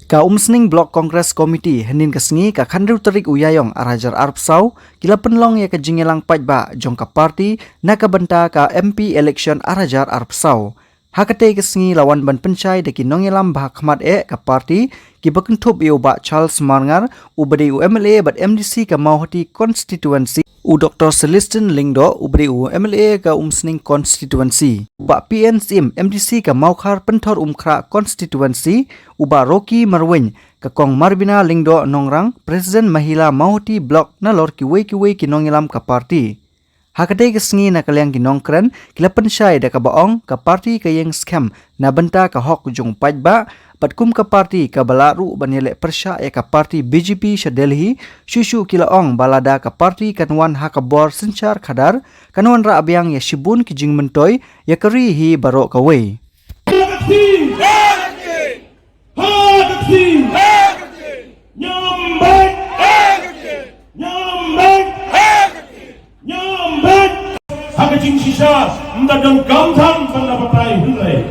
Ka umsning Blok Kongres Komiti henin kesengi ka khandru terik uyayong arajar arpsau kila penlong ya ke jingelang pajba jong ka parti na ka benta ka MP election arajar arpsau. Hakate kesengi lawan ban pencai deki nongelam bah khmat ka parti ki bakentup yo ba Charles Marngar ubade UMLA bat MDC ka Mauhati constituency u Dr. Celestin Lingdo ubade UMLA ka umsning constituency ba PNCM MDC ka Maukhar penthor umkhra constituency uba Rocky Marwin ka Kong Marbina Lingdo nongrang President Mahila Mauhati Block na lor ki wei ki nongelam ka parti. Hakadai kesengi na kaliang ginongkren kila pensyai da ka baong ka parti ka yang scam na benta ka hok jung pajba patkum ka parti ka balaru banyele persya ya ka parti BJP sya Delhi syusyu kila ong balada ka parti kanwan hakabor sencar khadar kanwan ra abyang ya shibun ki jing mentoy ya kari hi baro ka wei. Hakajing sisa mendadang gamthang pendapatai hulai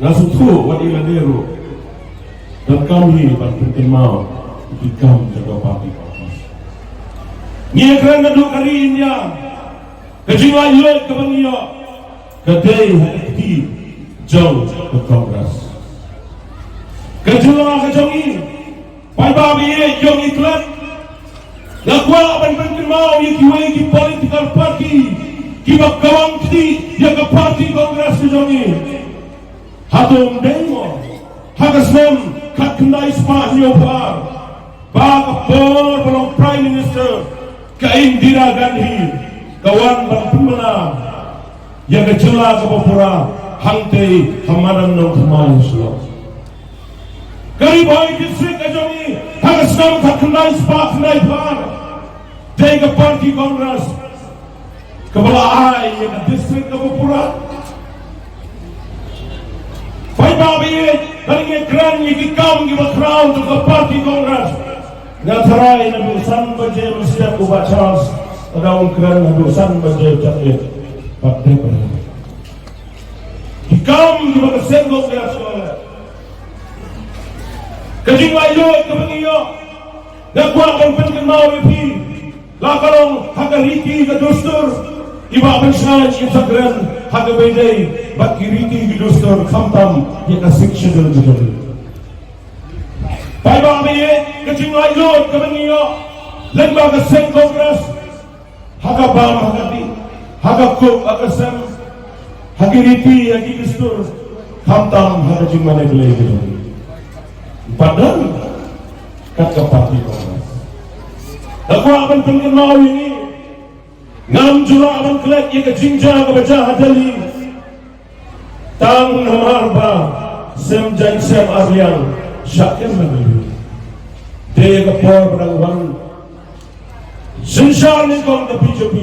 ngasutu wadiladero dan kami berpenting mau ikam jaga parti Kongres ngia keren ngadu kari India kajing layo kebangiyo kadai hakati jauh ke Kongres kajula kajongi pai babi jong iklan Lakual aban penting mau yang kiwai ki political party kibak kawang kiti yang ke parti Kongres kejongi hatum demo hagasnem kat kendai sepah nyopar bak por belum Prime Minister ke Indira Gandhi kawan berpemana yang kecela ke Papua hangte hamaran nong kemai selok Gari boy district kejongi hagasnem kat kendai sepah kendai par Tega parti Kongres kebelah yang distrik ke Papua. Baik babi dari kran yang kikam kita crown ke parti Kongres. Ngatarai nabi san baje mesti ubat Charles daun kran nabi san baje cakap parti pada. Kikam kita kesenggok dia soalnya. Kajing layu kebengiyo. Nakuat dan pengen mau lebih. Lakalong hagariti ke dustur iba pensyaj insagran hagabedai bakiriti ke dustur kamtam yang kasik syedul judul pai babi kecing laylot kebengiyo lembah keseng Kongres hagabam hagati hagakuk agasem hagiriti yang dustur kamtam hagajing mana belai judul padahal kata parti Kongres aku akan pengenal ini ngam jura akan kelak ia kejingja kebaca hadali tang namarba sem jai sem arliang syakir nabi dia kepor perangwan sensyar ni kong ke BJP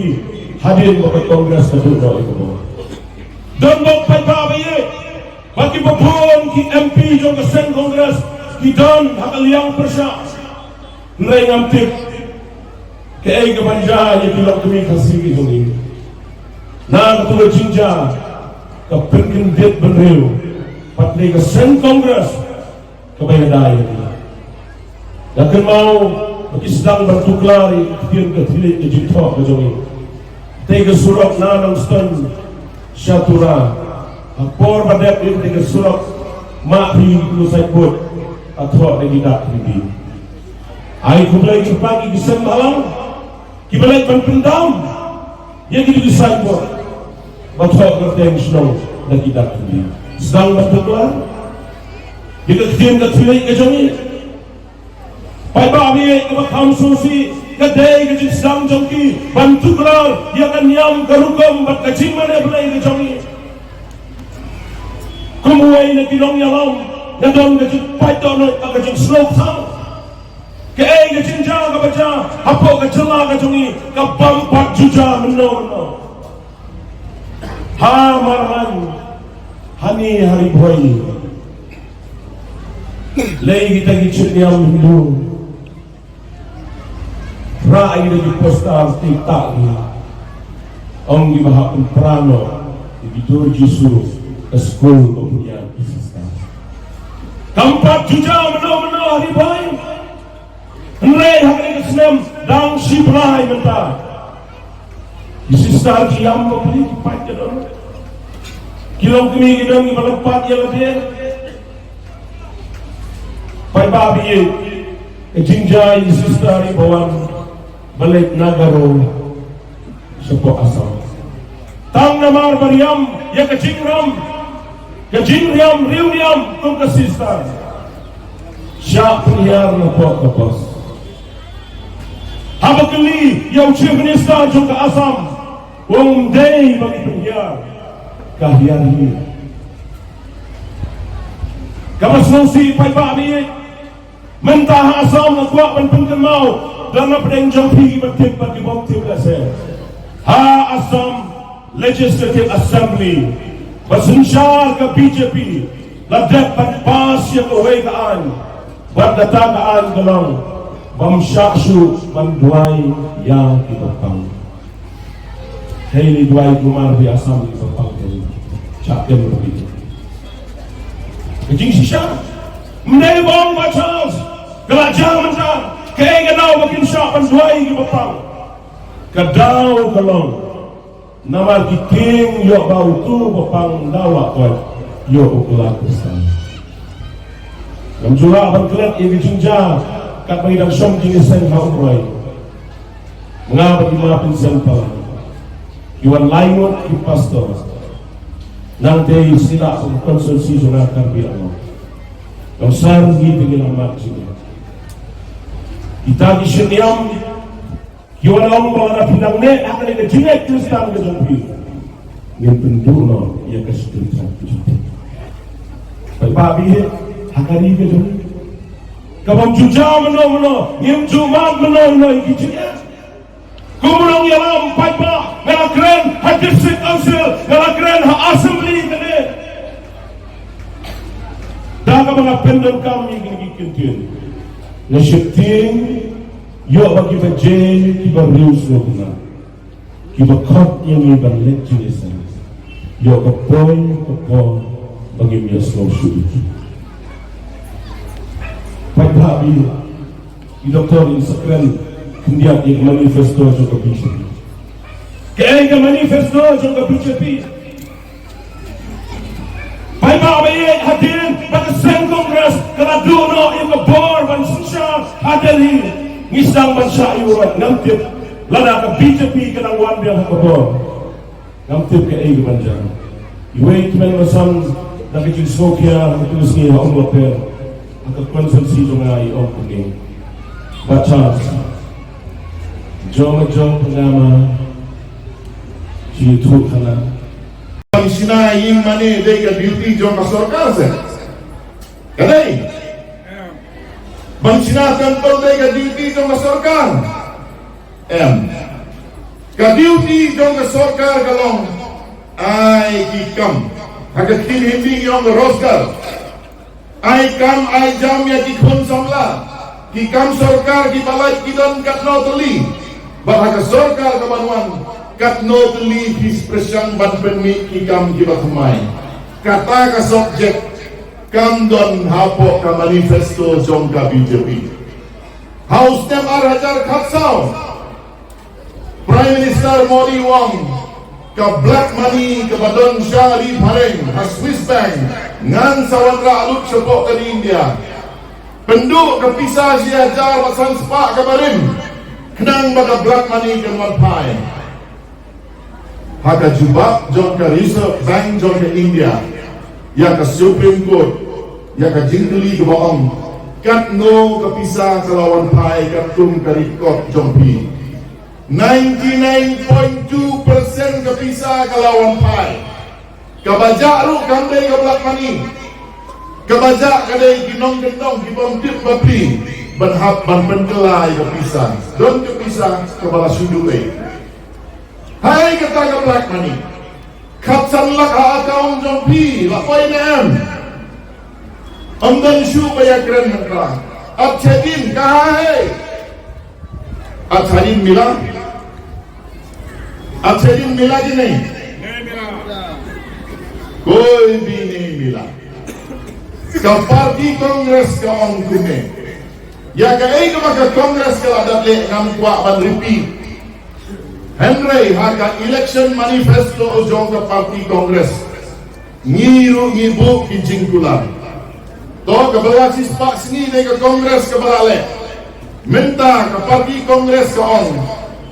hadir ke Kongres kedua itu dan bapak bapak bagi bepuan ki MP jong kesen Kongres ki dan hakaliang persya nilai ngamtik Kaya kebanja yang bilang kami kasih itu ni, na ketua jinja, kepengen det benreu, patni kesen Kongres, kebayadai ini. Dan mau bagi sedang bertuklari, kemudian ketilik kejitok kejongi. Tiga surat nanang stun syatura, apor badep ini tiga surat makri lusai put, atau tidak ini. Ai kumulai cepagi kesen malam. Kibalay penpendam yang kita desain buat baca kerja snow dan tidak tinggi sedang bertukar kita kirim ke tilai kejongi pai babi ke bakam susi kedai ke sedang jongki bantu kelar dia akan nyam kerukum berkecing mana belai kejongi kumuai nak kilong yalam nadon ke pai dono ke slow town Kaya kecingja kebaca, apa kecela kejongi, kebampak juja meno. Ha marhan, hani hari boy. Lagi kita kicit yang Hindu. Rai dari postal tiktak ni. Ong di bahapun prano, di George Yusuf, ke sekolah kemudian. Keempat juja meno-meno hari baik. Henry hari kesenam dang shibrai mentah. Isistar kiam beli kipat jadon. Kilau kami gidang melepat ya lebih. Pai babi jinjai isistar bawan balik nagaro sepo asal. Tang namar bariam ya kejingram riuniam tung kesistar. Siap penyiar lepok kepos. Haba keli yang chief minister juga asam. Wong day bagi penyiar kahiyar ini. Kapas nasi pai babi mentah asam kuat penpengkan mau dan pedeng jompi bertip bagi bukti belaseh. Ha asam Legislative Assembly bersensyar ke BJP ladek pas yang kewegaan berdatagaan gelang bamsyaksu banduai yang dipapang. Hei duai kumar di asam dipapang dari cakem begitu. Kecing sisya menai bang bacas gelajah mentah kaya genau makin syak banduai dipapang kedau gelang nama kiting yo bau tu bapang dawa kot yo ukulah kesan. Namjula bangklet ini jinja kat bagi dang som jing sen haumroi. Mengapa di lapin sempal? Iwan lainut di pastor. Nanti sila konsulsi zona karbi Allah. Kausar gi tinggal amat sini. Kita di setiam Iwan orang berada pinang ne akan ada jinak kristal ke jampi. Yang penduduk ia kesetujuan tujuan. Babi hakari ke jampi. Kabam juja meno yang jumat meno iki jinak. Kumulong yalam paipa ngala keren ha district council ngala keren ha assembly kene. Daga mga pendon kami gigikintin. Nasyepting yo bagi bajen kiba rius logna kiba kot yang iban legislation yo kepo bagi mias lo sudi paghabi i doktor in sekren kendiat yang manifesto juga BJP kaya yang manifesto juga BJP paghabi hadirin pada sen kongres kala duno yung kabor ban susya hadirin ngisang bansa iurat ngamtip lada ka BJP kanang wanda ka kabor ngamtip ka ay banjar iway tumen masan nakijin sokya nakitulis niya ang loper ang kakonsensy nga i-opening bachas jom pangama sinutu ka na ang sinaying mani day ka duty jom kasorkar se kanay bang sinakantol day ka duty jong kasorkar ka duty jong kasorkar kalong ay kikam hagatin hindi yung roskar ay kam ay jam ya kikon samla kikam sorkar kibalay kidon katno tuli bahaga sorkar kabanuan katno tuli hispresyang banpenmi kikam kibakumay kata ka subject Kamdon hapo ka manifesto jong ka BJP. House nem Arajar Khatsao. Prime Minister Modi Wong ka black money ka badon syari pareng ha Swiss bank ngan sawandra alut syoko ka di India. Penduk ka pisah siya jar masan spa ka barim. Kenang baga black money ka malpai. Haka jubak jong ka Reserve Bank jong ka India. Ya ka Supreme Court ya ka jingkeli ke baong kat no kapisa kalawan pai kat tum karikot jompi 99.2% kapisa kalawan pai kabajak ru kandai kablak mani kabajak kadai ginong-gendong kibom tip bapi benhap ban penkelai kapisa don kapisa kebala sudue hai kata kablak mani Kapsan lak akaun jompi lakoy nem amdan shu baya keren mentang abchadin kahai abchadin mila ji nahi koi bhi nahi mila ka parti kongres ka ong kume. Ya ka ay ka maka kongres ka adat le ngam kwa ban repeat. Henry haka election manifesto o jong ka parti kongres. Ngiru ngibu kijingkulan. To kabalasis pak sini ne ka kongres ka balale. Minta ka parti kongres ka ong.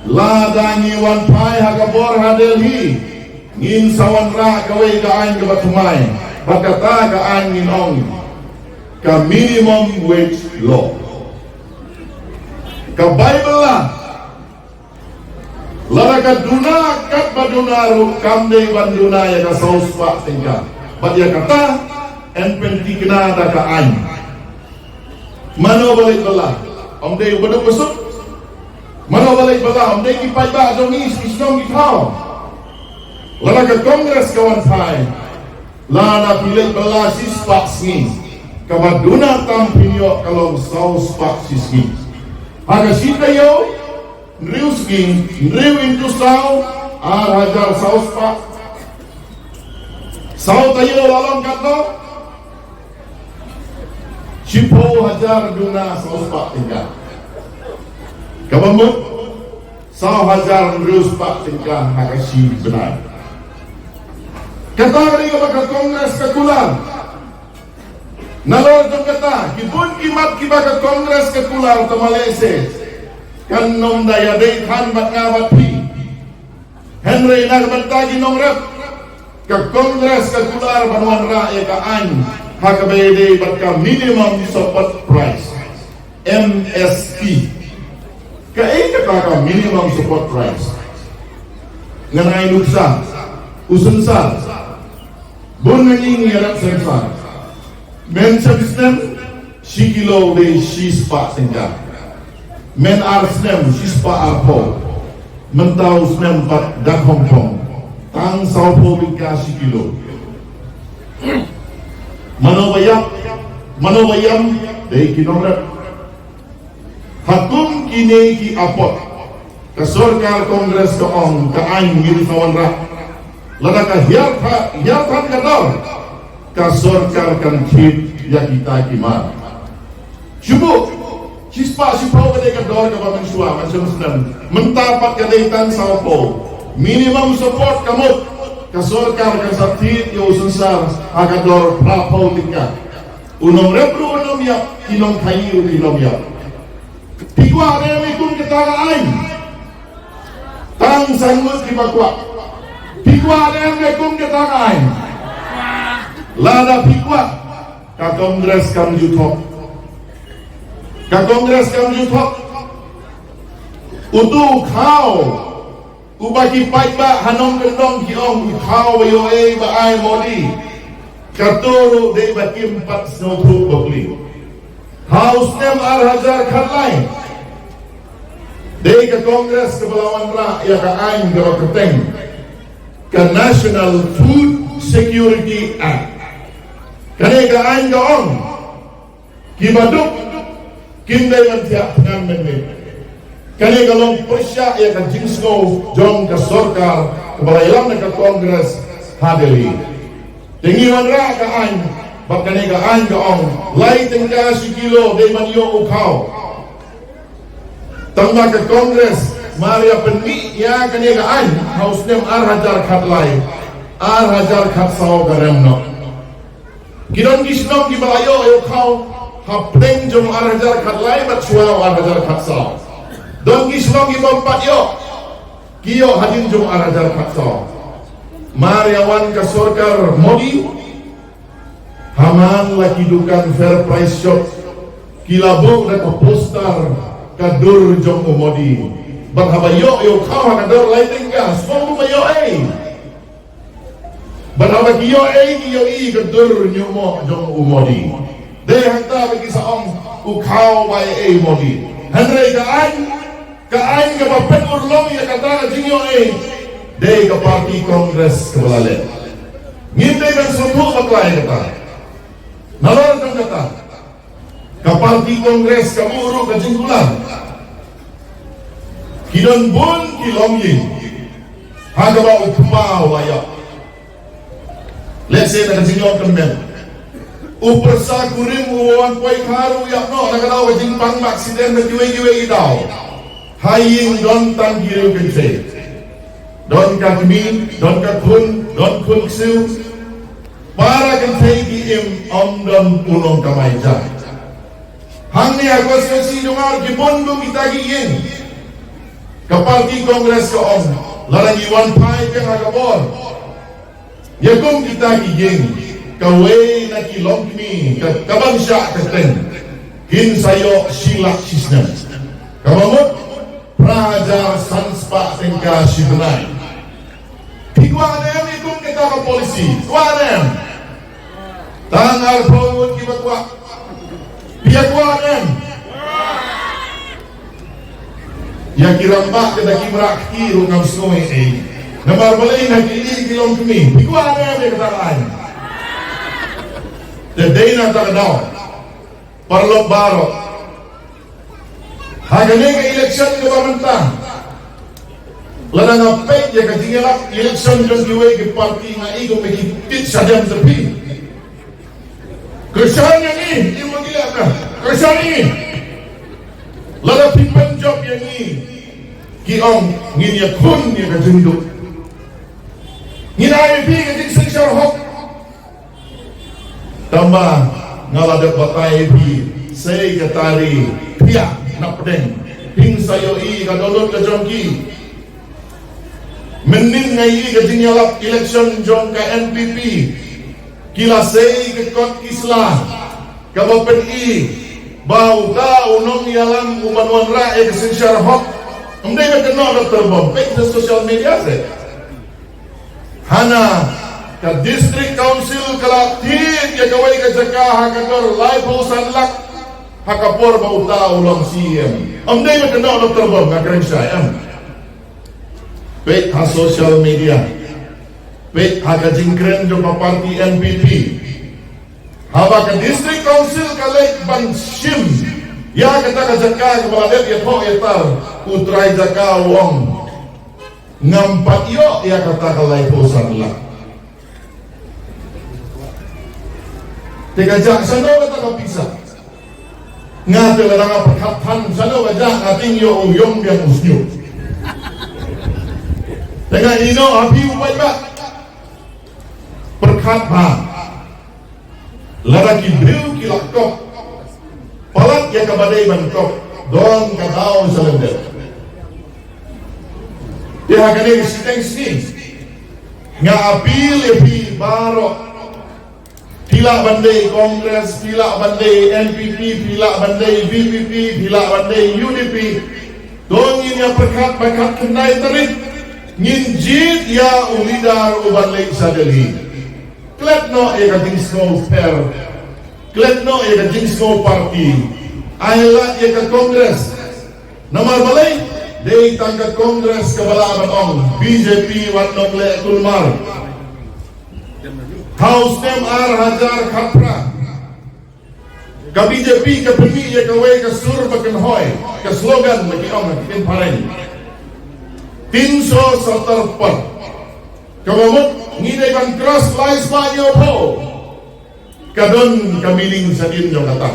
Ladangi wan pai haka bor hadelhi. Ngin sawan ra kawai ka ain ka batumay. Bakata ka angin ong ka minimum wage law. Ka Bible lah. Lara ka duna kat badunaru kamde banduna ya ka saus pak tinggal. Bat ya kata en penti kena da ka ain. Mano balik bala. Om de ubaduk besuk. Mano balik bala. Om de kipai ba jong isnong gitau. Lara ka kongres kawan pai. Lana pilih bela sispak sini kabaduna tampinyo kalau saus pak sisni haga sita yo nriu skin nriu into sau hajar saus pak sau tayo lalong kato cipo hajar duna saus pak tinggal kabamut sau hajar nriu pak tinggal haga si benar. Kata kali ka kongres ka kular. Nalor jong kata, kibun kimat kiba ka kongres ka kular ta Malaysia. Kan nom daya day kan bat ngabat pi. Henry nagbantagi nong rep. Ka kongres ka kular banuan ra ka an. Hakabay bat ka minimum support price. MSP. Ka ka minimum support price. Nganay nuksa. Usunsa. Bun nanging ngerap sensa. Men sabisnem sikilo de sispa senja. Men arsnem sispa arpo. Mentau snem pat dak Hong Kong. Tang saupo bika sikilo. Manobayam de kinomrep. Hakum kini ki apot. Kasorkar kongres ka ong ka ain ngiri sawanra. Lada ka hiartan kadar kasorkar kan kit ya kita kimat. Syubu sispa sipau kadai kadar ka bamen suam macam senang mentapat kadaitan saupo minimum support kamut kasorkar kan sakit yo sensar agador prapau tingkat unom repro unom ya inom kayu inom ya tigwa ada yang ikut ketara ain tang sangut kibakwa Pikwa yang mekum ketangai, lada pikwa, ka kongres kam jutok, utu kau, ubaki paikba hanong kendong kiong kau yo ba ai modi, katuru de bakim pat snotru bokli, haus nem hajar khatlai, de ka kongres kebelawan ra ya ka ain ka keteng. Ka National Food Security Act. Kani ka ain ka ong kibaduk kinday man tiyak ngan menme. Kani ka long persya ya ka jingsno jong ka sorkar kabalaylam na ka kongres hadeli. Tingiwan ra ka ain bak kani ka ain ka ong lay tingka sikilo day man yo ukaw. Tangga ka kongres Maria penni ya kani ka an haus nem hajar khat lai hajar khat sao garemno kidon gisnom ki balayo yo khau hapleng jom hajar khat lai bat suao hajar khat sao don gisnom ki bompat yo kiyo hadin jom hajar khat sao Maria wan ka sorkar Modi haman laki dukan fair price shop kilabong na postar kadur jom Modi Barhabayo yo kau kador lighting gas, semua mayo barhabayo kiyo kadur nyumo jong umodi. Deh hanta bagi saong ukau bay modi. Henry ka bapen urlong ya kata jingyo deh ka parti kongres kebalale. Nginte kan semua baklay kata. Nalor kan kata. Ka parti kongres kaburu ka jingkulan. Kidon bun kilom yin hagaba upma waya let's say that sinyo kemen Upersa kurim uwan poi karu yak no nakalaw jing pang maksiden mejuwe-juwe idau. Haying don tan giru kence. Don kakmin, don kakun, don kun siu. Para kence giim om don ulong kamay jang. Hang ni ako sesi dungar gibondo kita giin. Kaparti kongres ko om. Larang iwan pai ke agabor. Yakum kita giin. Kaway na kilong kini kabansya kateng hin sayo silak sisnem kamamot praja sanspa tengka sidnai pigwanem ikum kita ka polisi wanem tangar pawon kibakwa piyagwanem ya kiramba kita kimrak kiro ngam snoy namar balay na kilong kini pigwanem ya kataan Today na takadaw Parlok Baro Hagani ka eleksyon ka pamantang Lala nga pek ya katingalak eleksyon dyan giway ki parti nga igo may kipit sa dyan sa pi Kersan yang ni yung magilak na Kersan ni Lala pipan job yang ni Kiong nginya kun ya katinduk Nginayi pi kating syarhok Tambah ngalada batay pi say katari pia napdeng hing sayo I kadolot ka jongki menin ngai ka jinyalap election jong ka NPP kila say ka kot isla ka bapen I bau ta unong yalam umanwan ra e ka sinsyar hok umday ka kenal Dr. Bob pek sa social media se hana ka district council kalatin ya kaway ka jaka hakador live sanlak hakapor bauta ulang CM amday maganda Dr. Bob nga karen siya pek ha social media pek ha kajingkren jo pa party NPP haba ka district council ka Lake Banshim ya kata ka jaka ka baladet ya po etar utray jaka wong ngampat yo ya kata ka live sanlak Teka jak sana kata kapisa. Ngate lang perkatan sana wajah ating yo uyong dia musnyo. Teka ino api upay ba? Perkat ba? Lara kibriu kilakok. Palat ya kabadai bangkok. Don katao sa lender. Dia kani siteng sini. Nga apil epi barok. Pila bandai Kongres, pila bandai NPP, pila bandai VPP, pila bandai UDP. Dongin yang perkat kenai terit, nginjit ya ulidar uban lek sadeli. Klet no eka jingsno fair, klet no eka jingsno party. Ailat eka Kongres. Nomor balai, day tangkat Kongres kebalaman ong BJP wanong lek kulmar. House Dem Ar Hajar Khapra ka BJP ka pemi ya kaway ka sur bakan hoy ka slogan lagi ang natin paray 370 kamamot nginay bang cross lies banyo po kadon kamiling sa din yung kata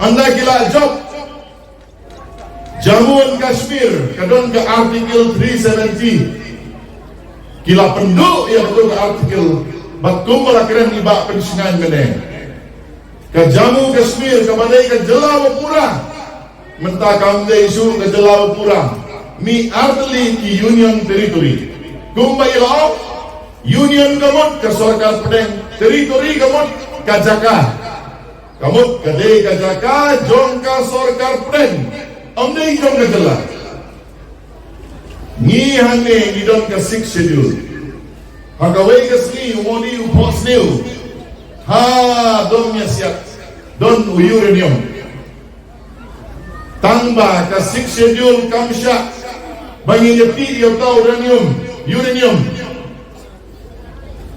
anda kila job Jammu and Kashmir kadon ka article 370 kila penduk ya betul ka article Bakum keren iba pensingan meneng. Ke Jammu Kashmir kepada ke Jalapura. Mentah kamde isu ke Jalapura. Mi artli ki Union Territory. Kumba ilaw Union kamot ke Sarkar Pedeng. Territory kamot ke Jaka. Kamot ke Jaka jongka Sarkar Pedeng. Amde jong ke Jala. Ni hane idon ke 6 schedule. Hagaway kasli umoni upos niu ha don siat don uranium tamba ka 6 schedule kamsha banginyati yo ta uranium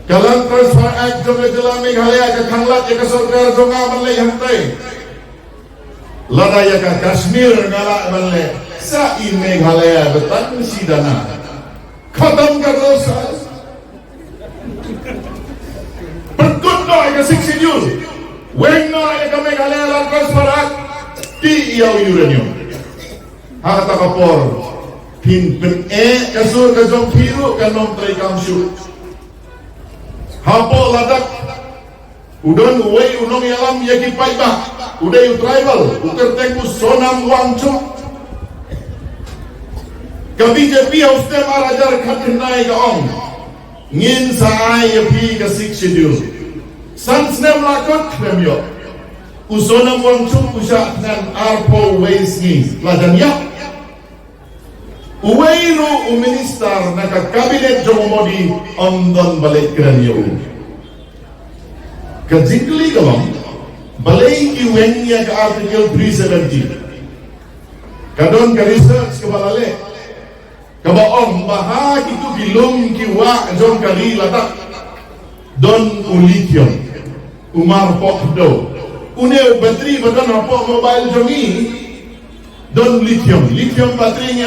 kalang transfer act jong jela Meghalaya ka khanglat ya ka sarkar jonga manlay hantai lada ya ka Kashmir ngala manlay sa in Meghalaya betan sidana khatam ka dosa no ay kasik schedule. Weng no ay kami kalelang transfer act. Ti iyaw uranium. Hakata kapor. Pin kasur kajong piru kanom tray kamsyu. Hapo ladak. Udon uway unong yalam yaki paiba. Uday tribal. Ukerteku sonam wangchuk. Ka BJP ustem arajar khatinai ka ong. Ngin sa ay pi ka 6 schedule. Sans nem lakot kremyo. Usonam wangchuk usha nan arpo ways ngin. Lajan yak. Uwairu minister naka kabinet jomodi ondon balik kremyo. Kajingli kalong balay ki wengnya ka article 370. Kadon ka research ka balale. Kabaong baha itu bilong kiwa jong kali latak don lithium umar pokdo une bateri badan apa mobile jongi don lithium baterainya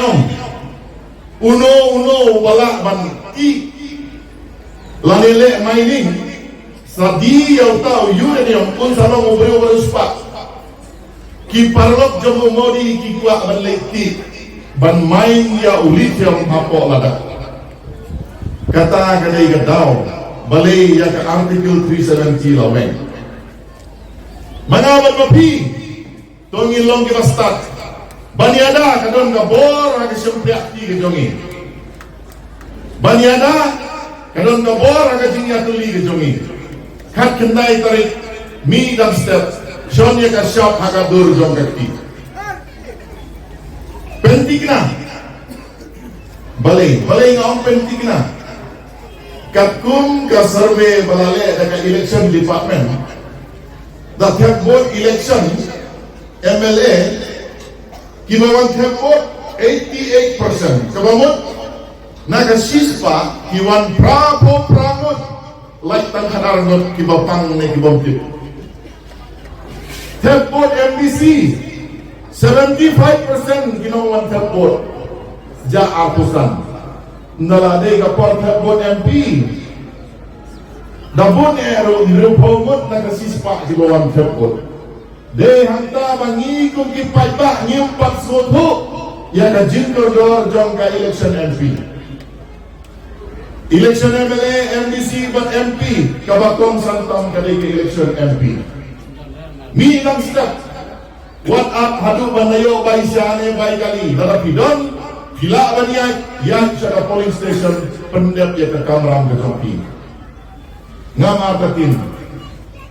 uno balak ban lalele mining sadi yau tahu uranium pun sama ngobrol sepak ki parlok jong modi ki kuat baleti ban main ya lithium hapo ladak kata kadai gadau balai ya ke article 370 laweng mangawan mapi tongilong kita start baniada kadon gabor hagi sempriak ti kejongi baniada kadon gabor hagi jingya tuli kejongi kat kendai tarik mi dan step Jonya ka shop haga dur jong kaki penting na balay nga penting na katkun ka survey balale daga election department da thak board election MLA kibawan thak board 88% kabamot naga sispa kiwan prapo pramot like tan hanarnot kibapang ne kibamtip thak board MDC 75% ginawan third board ja apusan nalade ka por third board MP dabon ero nirupomot na kasispa gibawan third board de hanta bangi kung kipaiba ngimpat soto ya ka jinkor jong ka election MP election MLA MDC but MP kabakong santam kadai ka election MP mi lang step what up hadu banayo bay siane bay kali tetapi don gila baniya yang sa polling station pendep ya ke kamram ke kopi ngamatatin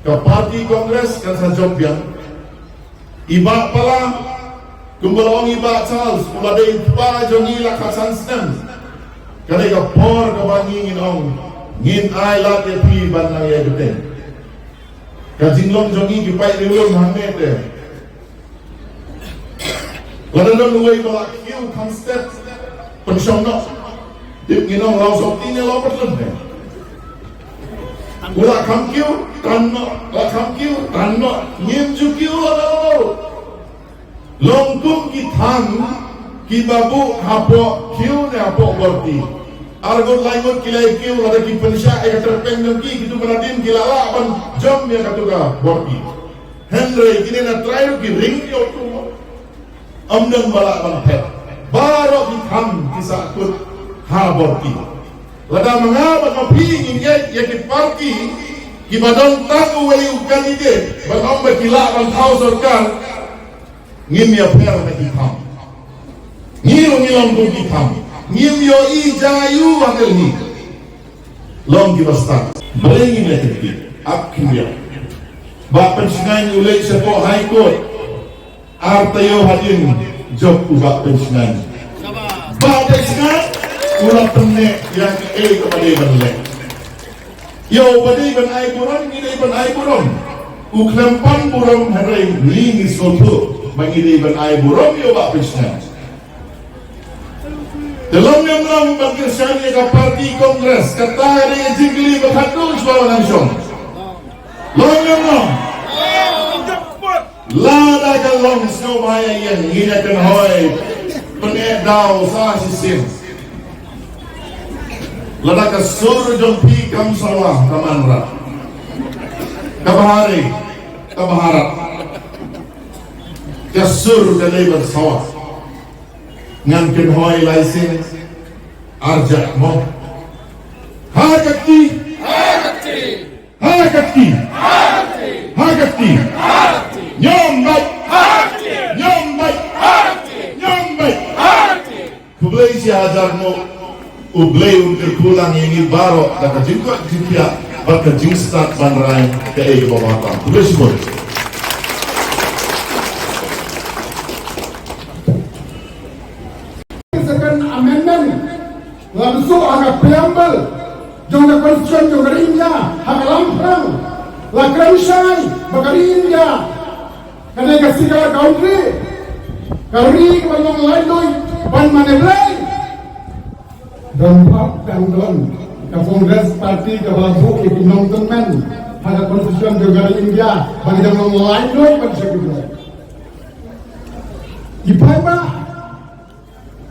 ke parti kongres kan sa jobyan iba pala kumbalong iba Charles uladai pa jongi lakasan stem kare ka por ka bangingin ong ngin ay lat ya pi ban na ya gete ka jinglong jongi kipai rilong hamete Ladang luway balak kiu konstet pensyong no dip nginong lau soktinya lau perlem ula kam kiu tanno ngim ju kiu lau longkum ki tham ki babu hapo kiu ne hapo borti argon laingot kilai kiu lada ki pensya eka terpeng ki gitu menadim kilala ban jom ya katuga borti Henry kini na try ki ring yo tu amdang balak bang pet baru hitam kisah kut haborti lada mengabat mapingin ya ki parti ki badong taku wali ukan ide bagong bakila bang tau sorkar ngim ya per na hitam ngilong tu hitam ngim yo i jayu angel ni long ki basta berengin ya kiti akhiya bapen singan ulay sa po high court Artayo hadin job ubak pensiunan. Bak pensiunan ulang penek yang kepada banle. Yo badi ban ai buron ini ban ai buron. Uklampan buron harai ling isotu bagi ban ai buron yo bak pensiunan. Dalam yang bagi syariah ke parti kongres kata hari jingli berkandung sebawa langsung. Long Lada kalong snow maya yang hina kan hoy penedau sa sisim lada ka sur jong pi kam sawah kamanra kabahari, kabaharap, kasur kalay bersawat, ngan kenhoy laisin, arjak mo. Hakati, hakati, hakati, nyom baik, nyom baik, nyom baik. Kublai si ajar mo, ublai untuk pulang ini baru, dan kejengkot jengkia, baka jengstat banrai ke ego bawatan. Kublai si boleh. Second amendment langsung agak preamble jong constitution jong India hak lamprang la kranshai bagari India kane kasigala country kauri balong lain ban maneblai dampak dan ka Congress party ka babu ke nongtonmen hak constitution jong India bagi balong lain ban sekudai ipai ba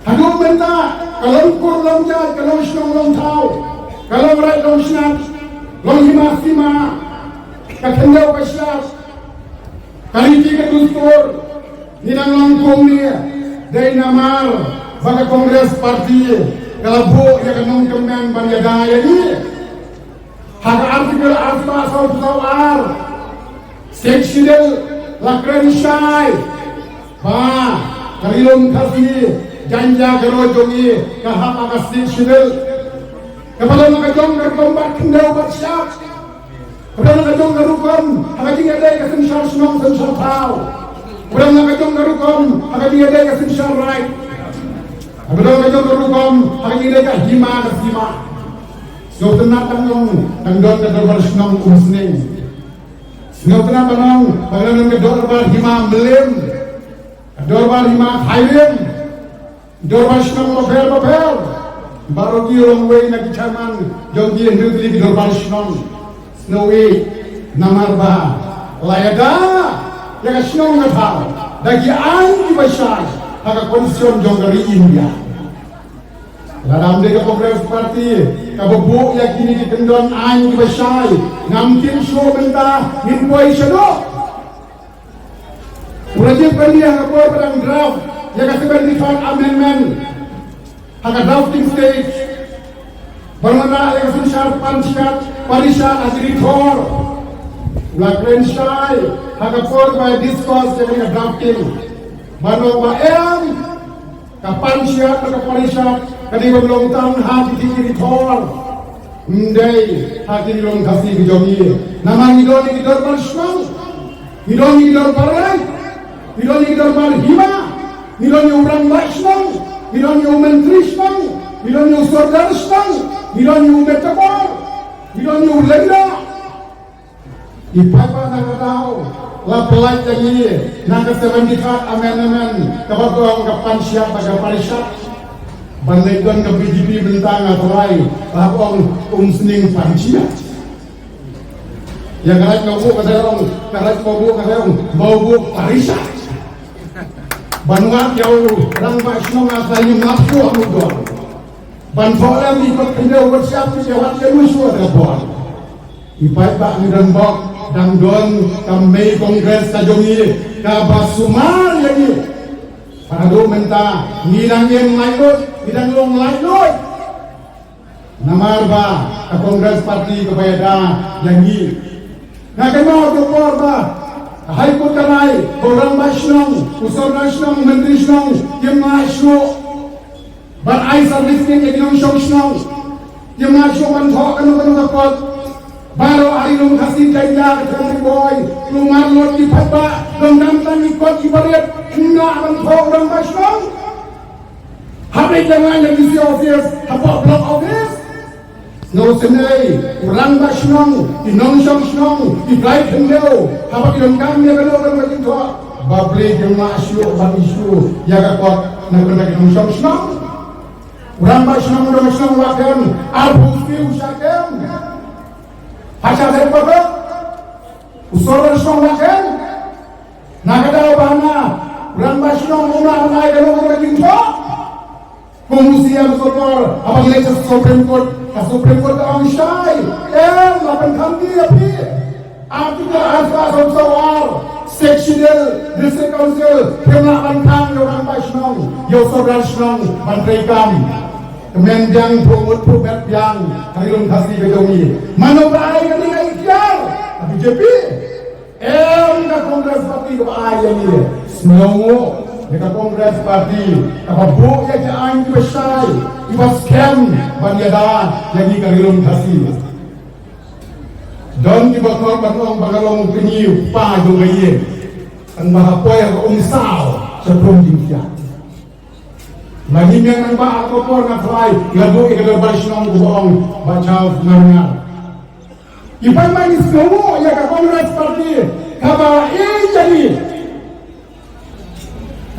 Hadu benda, kalau ukur long jat, kalau senong long tau, kalau berat long snap, long hima sima, kakendau kasyas, kali tiga dustur, nidang long kong ni, dari namar, baga Kongres Parti, kalau bu ya kenong kemen banya daya ni, hak artikel asma sawar, seksidel, lakren syai, kali long kasih. Janja gerojongi kahap agasik sidel kepada nakajong gertombat kendau bersiap kepada nakajong gerukom agajing ada kesin syar senong sensor tau kepada nakajong gerukom agajing ada kesin syar right kepada nakajong gerukom agajing ada hima kesima so tenat tangdon kedor senong usning senong tenat tanong bagaimana kedor hima melim kedor hima khairim Dorbarshnam mabel baru di long way na kichaman jogi ndudli di Dorbarshnam snowy namarba layada ya snow na tha dagi an di bashay haga konstitution jongari India dalam de Kongres Parti kabubu ya kini di kendon an di bashay namkin show benda minpoi shado urajib kandi ang apor padang draft ya kasi 75 amendment haka drafting stage bagaimana ya kasi syarat panskat parishat agritor lakren syai haka for by discourse ya kasi drafting bano ba em kapan syat haka parishat kadi belum tahun hati agritor ndai hati belum kasih bijogi nama idoni idor balshmang idoni idor barai idoni idor balhima Milonnya orang Laksman, milonnya menteri Smang, milonnya saudara Smang, milonnya metabor, milonnya lenda. Ipapa nak tahu, lapelai lagi, nak sebenarnya amendment, kebetulan kapan siap pada parisat, bandingkan ke BJP bentang atrai, lapong sening panciat. Yang keraj mabu kasarong, keraj mabu kasarong, mabu parisat. Banwat yau rang basnong asayim nafsu amudor. Banfolam ikut kendau bersiap di jawat kelusu ada buat. Ipai pak ngiran bok dangdon kami Kongres kajongi kabasumar lagi. Parado menta ngilang yang lainut, ngilang long lainut. Namar ba ke Kongres Parti kebayada yangi. Nak kenal tu por ba. Hai ko kanai orang basnong usor nasnong menteri snong yang masuk ban ai service ke ginong snong yang masuk ban thok kan kapot baru hari long kasih jaya ke boy lumar lot di phatba dong dam tan ikot ibarat hingga ban thok orang basnong habe jangan yang di office apa block office no senai orang basnong inong snong di flight hendau apa idong kami kalau orang macam tu babli jemaah syuk bagi syuk ya kakot nak kena inong snong orang basnong orang snong wakan arbus fi usakan hacha saya pada usor snong wakan nak ada bahana orang basnong umah naik kalau orang macam tu Komisian Sopor, apa yang Supreme Court, Supreme Court ang syai, lapan kami api, Artikel asal soal sectional district council kena bantang orang Baishnong yo saudara Senong Menteri Kam Kemenjang Pumut Pubet yang Harilun Kasih Kejomi mana berai ketika ikhtiar tapi JP ke Kongres Parti ke ayam ini semenungu dekat Kongres Parti apa bu ya jangan dibesai iba scam banyadan yang Harilun Kasih dan di bakal bagalong kenyu pa do gaye ang mahapoy ang umsaw sa probinsya mahimyang ang ba ako po na try labo ikalabas ng buong bachaw nangar ipan man ismo ya ka Congress Party kaba jadi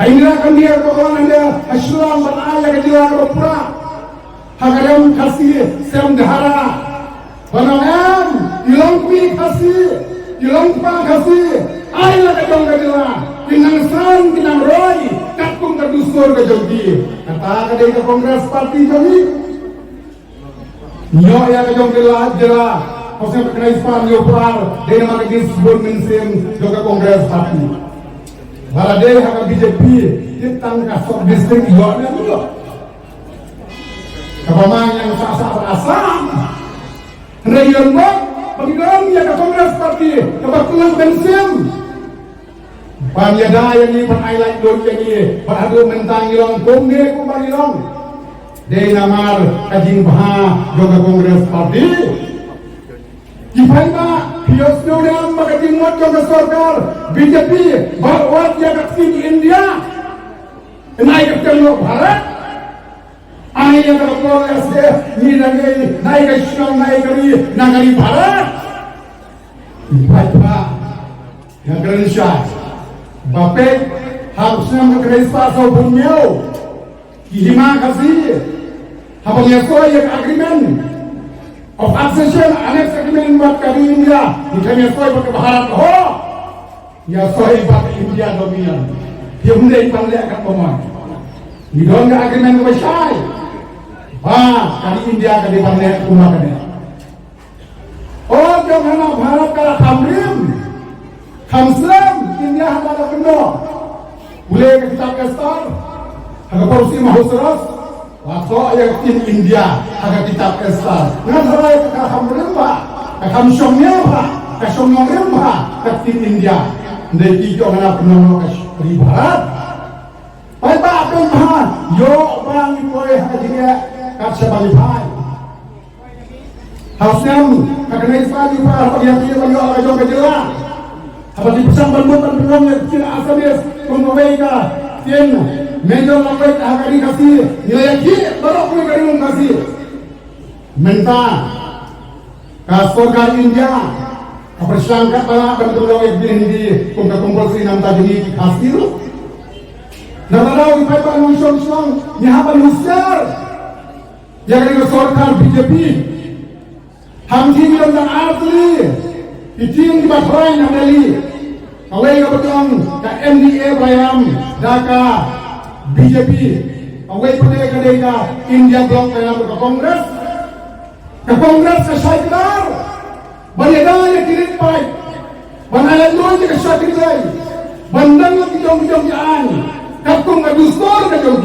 ay nila kan dia ko nanda aslam banaya ka dia ko pura hagaram kasi sem dahara Panangan, ilang pi kasih, ilang pa kasih, ay na kajong kadila, kinangsan, kinangroy, kakong kadusor kajong di. Kata kadai ka Kongres Parti kami. Nyo ya kajong jela, kasi kenais panyo par, day na makagis bon minsim do ka Kongres Parti. Baladay haka BJP, kitang kasok district yo na nyo. Kapamang yang sa asam. Rayon mo, pagkakaroon niya ka Kongres Party, kapagkulang bensim. Panyadaya ni pan-highlight doon yan ni, panado mentang ilong, kumne kumang ilong. Day namar, kajing baha, doon ka Kongres Party. Ipay ba, piyos nyo na ang makajingwat doon ka Sarkar, BJP, barwat niya kaksin India. Inay kaksin mo, Bharat. Ay yang Kongres ni lagi naik ke Senong naik kari Barat. Baik pak, yang Indonesia, bapek harusnya mengenai pasal bunyiau. Terima kasih. Habangnya soal yang agreement of accession annex agreement buat kami India. Bukannya soal pakai Barat oh, ya soal pakai India dominan. Dia mulai panggil akan pemain. Di dalam agreement kebesaran. Kali India ke depan rumah kami. Oh, jangan Bharat kalah Kamrim, Kamslam, India hamba penuh. Boleh kita kestar, agak porsi mahusras, waktu yang tim India agak kita kestar. Dengan serai ke Kamrim pak, ke Kamsongnya pak, ke Songongrim pak, ke tim India. Dari jangan penuh ke Bharat. Baik pak, penuh. Yo bang boleh hajinya. Kapsa balipay. Harusnya kakenai pagi pak yang dia menjual kajong kejela. Apa di pesan bantuan belum yang tidak asal memperbaiki tiang menjual lambai hari kasih nilai ki baru kue kari kasih. Minta kasih India kepersyangkat malah bantuan yang di kumpul sinam tadi ini kasih. Nalarau ipay pak nusong nyahapan besar. Yang ini Sarkar BJP Hamdi dan Artli Itim di Baterai Namdali Awai ke Betong ke MDA Bayam Daka BJP Awai pada ke Deka India Blok Bayam ke Kongres ke Syaiklar Banyak kirit baik Banyak doang ke Syaiklar Bandang ke jom-jom jaan Kakung ke Dustor ke jom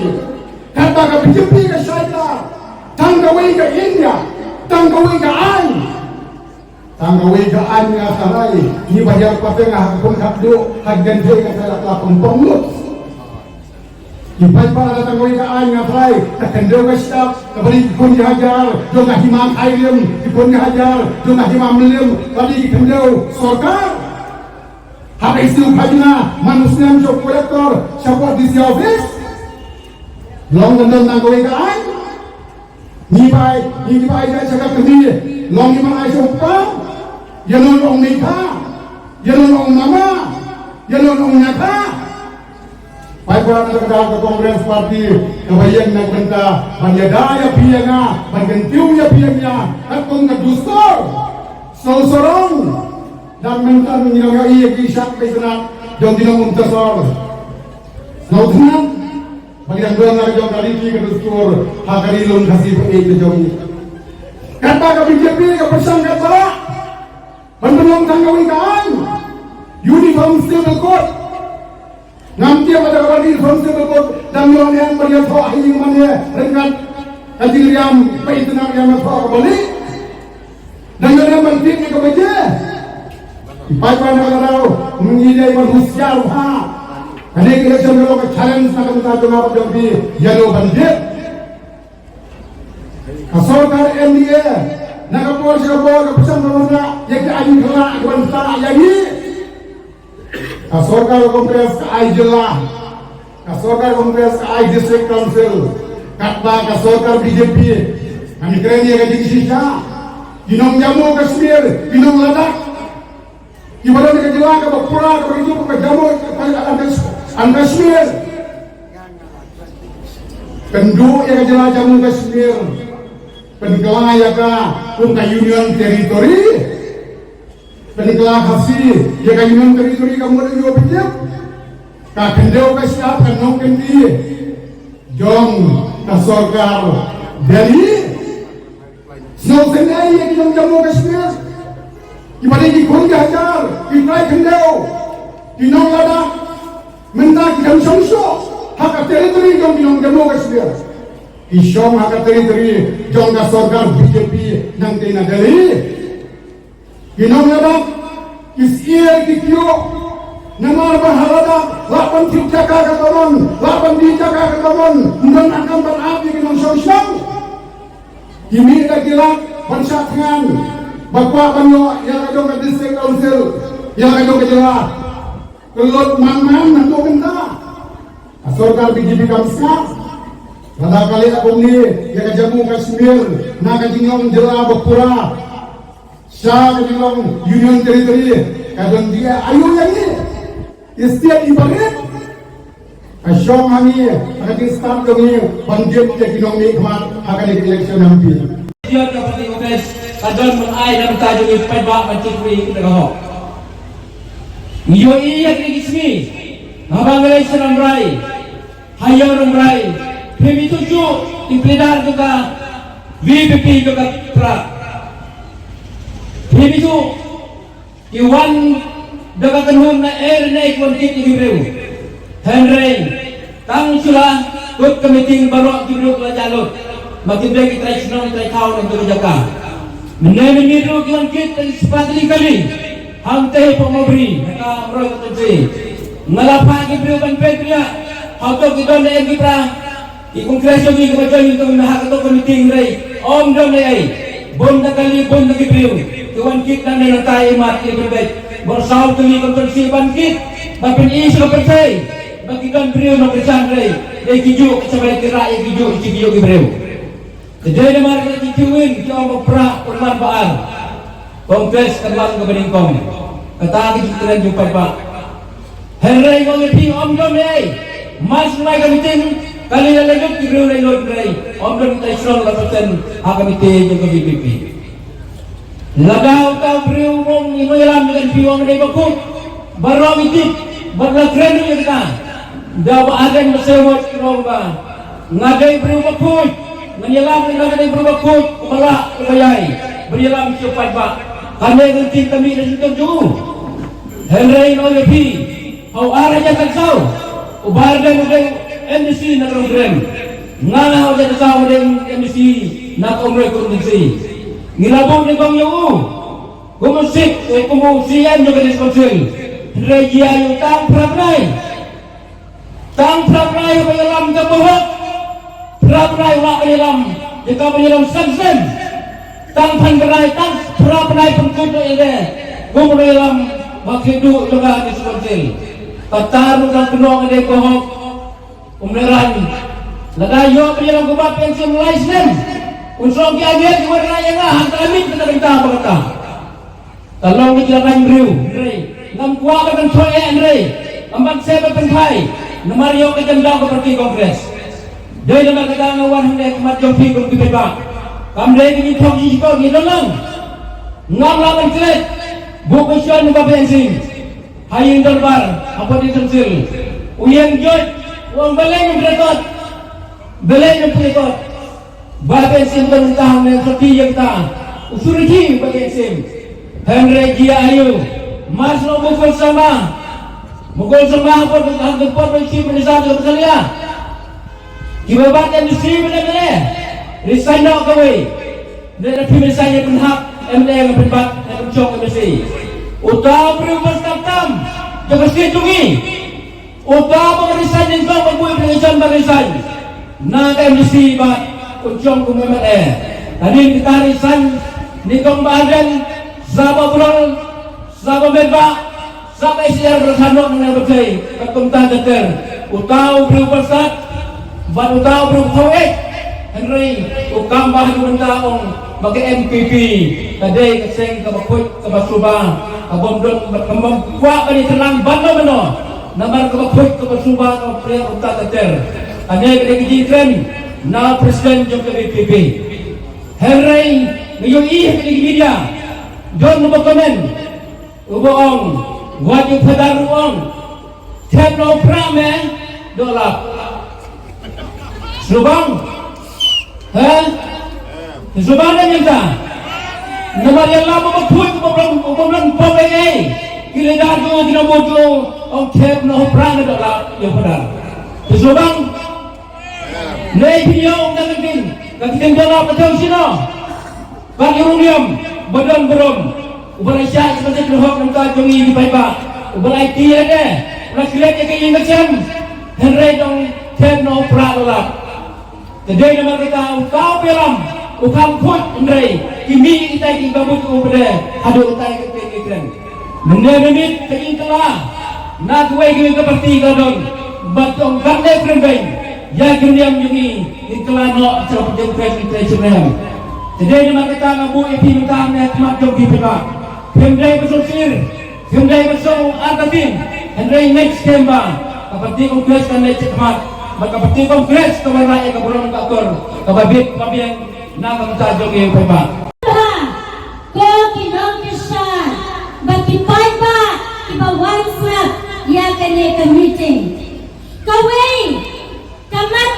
Kata ke BJP ke Syaiklar Tanggawin ke India, tanggawin ke An nga saray, ni bayar pa nga kung kapdo, haggan doy ka sa lakong panglut. Ipay para tanggawin ke An nga saray, takendo ka staff, kabalik ikon ni hajar, doon nga himang ayrim, ikon ni hajar, doon nga himang milim, balik ikendo, Sarkar. Habis itu kajuna, manusia yang kolektor, siapa di office? Long gendong tanggawin ke An? Ni bai dah cakap kami, long imam Aisyah upah, yanon ong nikah, yanon ong mama, yanon ong nyata. Pai pula nak ke Kongres Parti, kebayang nak benda, banjadaya piyanga, bangentiu ya piyangnya, akong ngedustor, sorong, dan mentan menyinang iya kisah kesenat, jom tinong untasor. Nautinang. Bagian dua nak jom dari ki kedustur hakari lun kasih pergi ke jom. Kata ke BJP ke pesan kata Menolong tanggawi kain uniform civil code ngamtia pada kawan uniform civil code dan yang melihat hak yang mana dengan kajiliam paitunam yang masuk kembali dan yang pentingnya kebaja Ipai-ipai nak mengidai manusia lupa. Kali election kalau ke challenge nak kita dengar jadi yellow bandit. Kasorkar MDA nak kapal siapa keputusan mana yang diajukan kelak kebantan lagi. Kasorkar Kongres Aijelah, Kasorkar Kongres Ai District Council, Katba Kasorkar BJP. Kami keren dia kaji kisah. Dinong Jammu Kashmir, Dinong Ladakh. Ibarat kita jelas ke Bapura, ke itu ke Jammu, ke Kashmir. Kendu yang jelas Jammu Kashmir, pengelah yang ke Union Territory, pengelah Khasi yang ke Union Territory kamu ada juga pinjam. Kak Kendau ke siap, Kendau Kendi, Jom Kasorkar Delhi, Snow Senai yang Jammu Kashmir. Ibarat di Kuala Hajar, di Nai Kendau, di Nong Ladakh, mentak di Kamsongso, hak teritori yang di Nong Jammu Kashmir. Isyong hak teritori yang Kasorkar BJP nang Tena Delhi. Di Nong Ladakh, isier di Kyo, namar bahalada, lapan di Jakarta Ketamon, lapan di Jakarta Ketamon, dan akan berapi di Kamsongso. Ini lagi lah, bangsa dengan Bapak Banyo yang kadang ke District Council yang kadang ke jelah kelut mamam nanti minta Kasorkar BJP Kamsa pada kali aku ni yang ke Jammu Kashmir nak kajingong jelah Bapura Syah kajingong Union Territory kadang dia ayo yang ni istiak ibarat asyong kami akan start kami banjir kajingong ni kemat akan di election nanti dia dapat Kongres kadang mengai dan tajuk ipai bak mencuri kita kau. Yo iya krigismi, abang relai seramrai, hayar ramrai, pemi tuju, impledar juga, VPP juga pra. Pemi tu, iwan dekat tenhum na air naik wantit di Bibreu, Henry, tang sulah, kut kemiting barok di Bibreu jalur, makin baik kita senang kita tahu untuk jaga. Meneniru kian kita sepatli kali hantai pemabri mereka meroy ketensi ngelapa Gibril ban pedria auto kita naik kita di kongres lagi kebajian untuk menahak atau meeting rai om dom rai bonda kali bonda Gibril kian kita nanti mati berbaik bersau tuli ketensi bangkit bapin isu percaya bagi dan Gibril nak bersan rai dari kiju kecapai kira yang kiju kiju Gibril. Jadi mari kita cicuin kita berperak bermanfaat. Kongres kembang ke Beningkong. Kata kita jumpa Pak. Henry kau ngerti om dom ni. Mas mai kami tin kali yang lanjut kita udah lot ni. Om dom kita serong laporan kami tin juga BPP. Lagau tahu berumong ini dalam dengan piwang ni bakut. Baru itu berlakren ni kita. Dah agen bersewot kerongga. Ngadai berumong bakut. Menyelam dengan yang berwakut kepala kebayai menyelam cepat pak kami ngerti kami dan juga jauh Henry Nolepi au arahnya kansau ubar dan udang emisi nak program ngana udah tahu dengan emisi nak omre kondisi ngilabung ni kong yau kumusik kumusian juga diskonsil Henry jiayu tang praprai menyelam ke bawah Perapai wak penyelam, jika penyelam sen, tangpan berai tang perapai pengkudu ini, gum penyelam makidu juga di sekonsil. Kataru dan kenong ini kohok, umleran. Lagayo penyelam kubat pensiun laisnem, unsur kiaget kepada yang hantar amin kita minta apa kata. Tolong dijalan beriu, ngam kuat akan soe Andre, empat saya berpenghai, nemario kejendang seperti kongres. Dari nama kita ngawan hendak kemat jompi kum kibeba. Kamdai kini thong jiko ni dalang. Ngam lawan kelet. Buku syuan nuba bensin. Hayin darbar apa di sensil. Uyang jod uang belai membrekot. Belai membrekot. Ba bensin berentah dengan seperti yang kita. Usuri ki ba bensin. Henry Gia Ayu Maslo mukul sama pun hanggang pot berisi penisa juga bersalia kibabat yang disi benar-benar resign nak kawai dan tapi misalnya penhak MD yang penbat yang pencok MSI utama berubah statam juga setungi utama resign yang kau berbuat pengesan barisan nak MSI bat pencok MME tadi kita resign ni kong bahagian Zaba Bulan, Zaba Merba, Zaba Isiar bersanok dengan berkait ketumtan deter utau beruparsat ban utau berupawet Henry ukam bahagian mentaong bagi MPP kadai keseng kebakut kebasuba kabomdon berkembang kuat bani tenang bano bano namar kebakut kebasuba kebakut ketumtan deter kadai kadai kejitren na presiden juga MPP Henry ngayon iya kadai media Don komen uboong wajib hadar uang tekno prame dolap Subang Subang dan yang tak nomor yang lama berput kemudian pembengai kira dadu kira bojo om tekno prame dolap yang hadar Subang nei video dan kating dolap betul sino kan urunium badan berom ubalai syak seperti keluhok nampak jongi di paipa ubalai tia deh ulah kilat ke ini macam Henry dong tekno pralolap jadi nama kita ukau belam ukam put Henry kimi kita ingin babut ubade aduh utai kekekren menit keing telah nak kuai kimi keperti kadon batong kande frembeng ya kiniam jongi iklan no cepat jempret kita sebenarnya jadi nama kita ngabu epi mentangnya kemat jogi peka Henry besul sir Henry besul artatin Henry next kemba kapati kongres kan lecet kemat kapati kongres kemana ya kebulan kakor kababit kabiang nama kita jogi peka ko kinong kisah bagi paipa ibawan slap ya kene meeting kawai kamat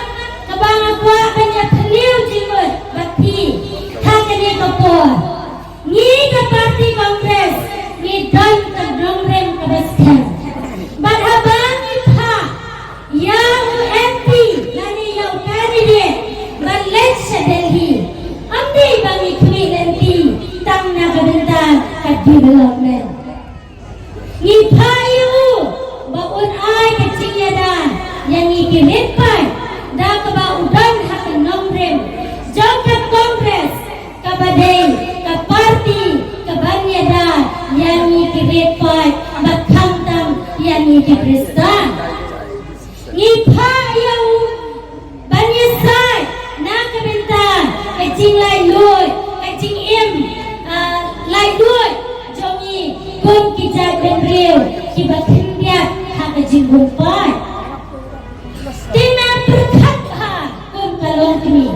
kabangagwa kanya peliu jimut bati hakane kapor ni ke parti kongres ni dan ke dongrem ke baskan barhabang itha yang MP yani yang candidate berlet sa Delhi amdi bangi tweet MP tang na kabenta ka development ni payu baun ay kecingyadan yang ikiritpan da ka ba udan hakan dongrem jangka kongres kabadeng ka parti kabanyada yang ikiritpan bakhamtam yang ikiprestan ngipayaw banyasay na kabenta kajing laylod kajing lai duit jongi kum kijat ben real kibakindiat hakajing gumpai tina berkat ha kum kalong kini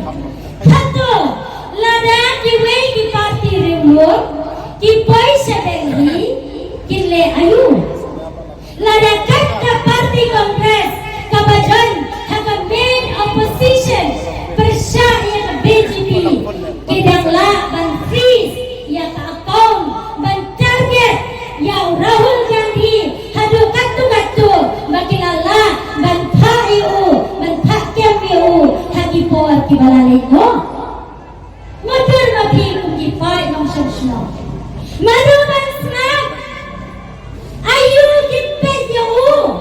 hato lada kiwe ki parti remote ki paisa Delhi kile ayu lada kata parti kongres kabajan haka main opposition persya yang BJP kidang la ban freeze yang account ban target yang Rahul Gandhi hadu katu makilala ban PAIU ban PAKMU hagi poar kibalalay no motor mapilong kipay ng sosyo manuman snap ayu kipet yung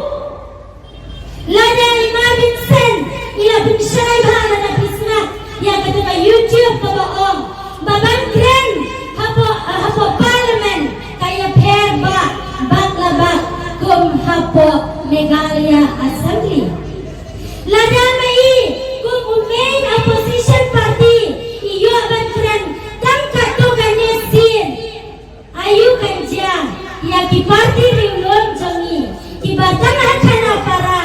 lada lima binsen ila binsyay bahana na bisnak yang ketika YouTube kabaong babang kren hapo parlimen kaya per ba baklaba kum hapo Meghalaya Assembly lada mai kum main opposition party iyo ban kren tangkat to kanya sin ayu kanja ya ki party ringlon jongi ki batang hachana para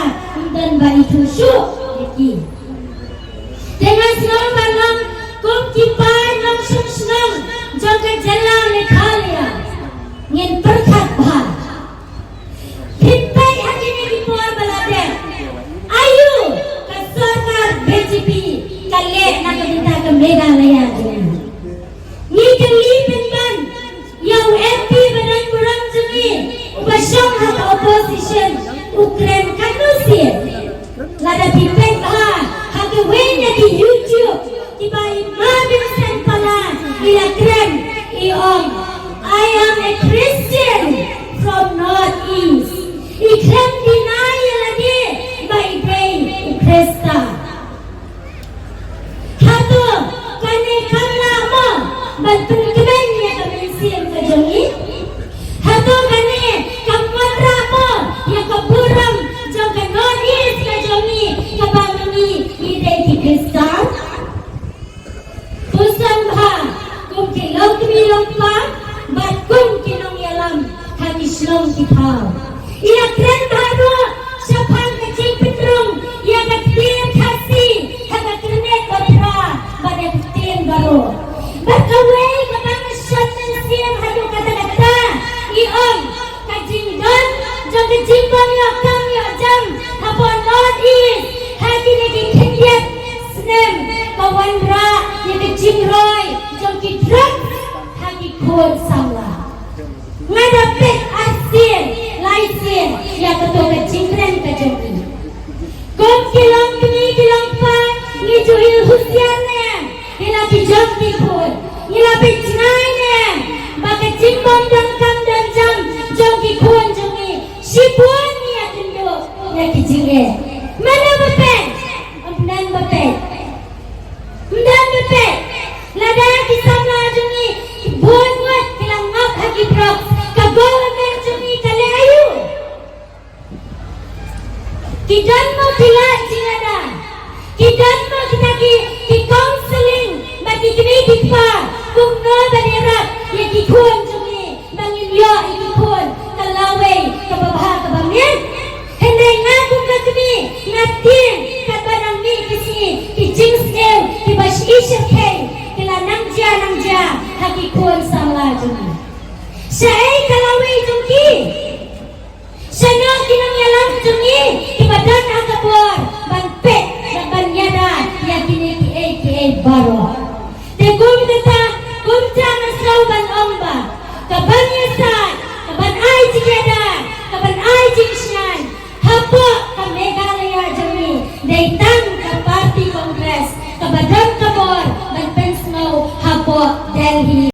dan ba itu su yaki dengan senang banang kum kipai nang senang jaga jalan Meghalaya ngin perkat bah kipai hakini di puar balade ayu ka sarkar BJP kalle na kabinta ka Meghalaya ni kelipin ban yang bantul kemen ya kemensian kejongi hato kane kamwatra mo ya kaburam jong ke nonis kejongi kabangani ide di kristal tusan bha kum kilong kimilong pa bat kum kilong yalam hamislong kithaw ia kren baru sapang kecil petrung ia ketir kasi haga kernet batra pada ketir baru berkawai kebang syatan siang hadu kata-kata iong kajingdan jong kejimbang ya kam ya jam hapon not is hati lagi kendiat snem kawanra ya kejingroy jong kidrak hagi kod samla ngadapit asin laisin ya ketua kejingren kejongi kum kilong kini kilong pa ngijuhil husiannya ilapi jompi pun ilapi jenaynya baka jimbong dan kam dan jam jongki kun jongi sipuan ya tunduk ya kijinge mana bepet amdan bepet amdan bepet lada kisama jongi buat buat kilang ngap hagi brok kagomen jongi kale ayu kidan mo pila jingada kidan mo kita ki counseling bagi kini dipa kung no banirat ya ki kun jongi bangin yo iki kun kalawe kababaha kabamien hende ngaku ka kini ngatin kabarang mi kisi ki jingsel ki bashishir kay kila nangja haki kun samla jongi syai kalawe jongi Sanyo kinang yalam jongi ibadan akabor ban pet dan ban yada ya kini ki baro te kum kata kum jana saw ban omba kaban yasat kaban ai jigada kaban ai jingshan hapo ka Meghalaya jongi daytang ka party congress kabadan kabor ban pensno hapo Delhi